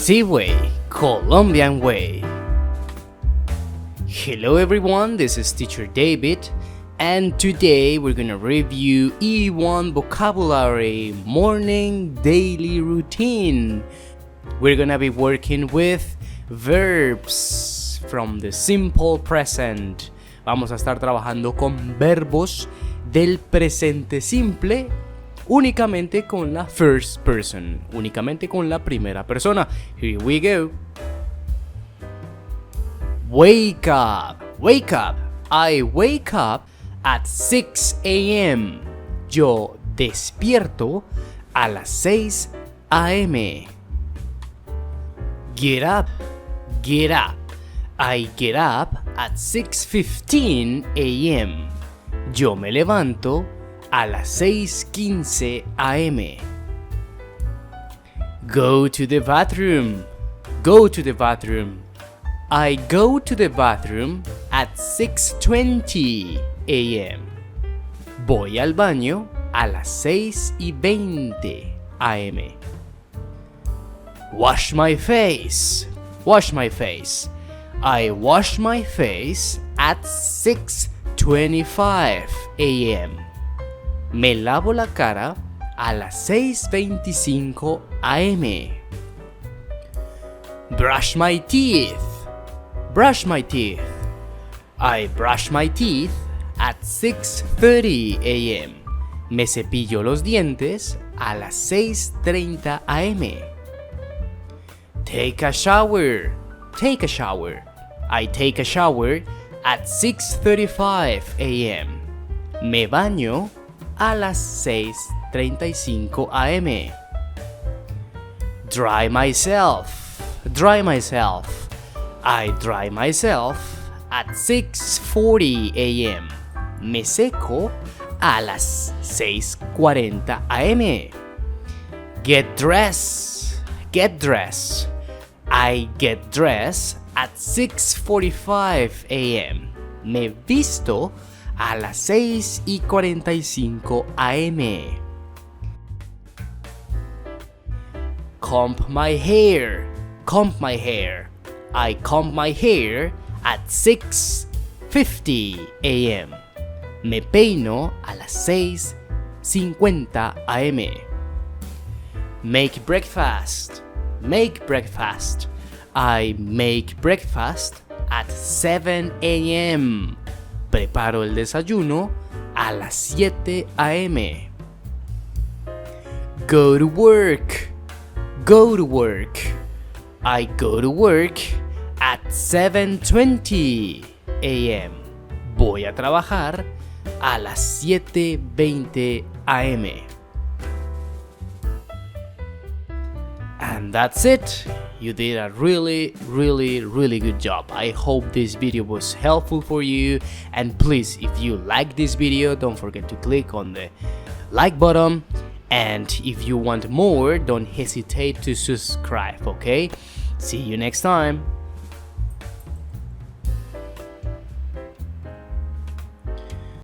Sí way, Colombian way. Hello everyone, this is teacher David, and today we're gonna review E1 vocabulary morning daily routine. We're gonna be working with verbs from the simple present. Vamos a estar trabajando con verbos del presente simple, únicamente con la first person, únicamente con la primera persona. Here we go. Wake up, wake up. I wake up at 6 a.m. Yo despierto a las 6 a.m. Get up, get up. I get up at 6:15 a.m. Yo me levanto a las 6:15 a.m. Go to the bathroom. Go to the bathroom. I go to the bathroom at 6:20 a.m. Voy al baño a las 6:20 a.m. Wash my face. Wash my face. I wash my face at 6:25 a.m. Me lavo la cara a las 6:25 a.m. Brush my teeth. Brush my teeth. I brush my teeth at 6:30 a.m. Me cepillo los dientes a las 6:30 a.m. Take a shower. Take a shower. I take a shower at 6:35 a.m. Me baño a las 6:35 a.m. Dry myself. Dry myself. I dry myself at 6:40 a.m. Me seco a las 6:40 a.m. Get dressed. Get dressed. I get dressed at 6:45 a.m. Me visto a las 6:45 a.m. Comb my hair. Comb my hair. I comb my hair at 6:50 a.m. Me peino a las 6:50 a.m. Make breakfast. Make breakfast. I make breakfast at 7 a.m. Preparo el desayuno a las 7 a.m. Go to work. Go to work. I go to work at 7:20 a.m. Voy a trabajar a las 7:20 a.m. And that's it. You did a really good job. I hope this video was helpful for you, and please, if you like this video, don't forget to click on the like button, and if you want more, don't hesitate to subscribe, okay? See you next time.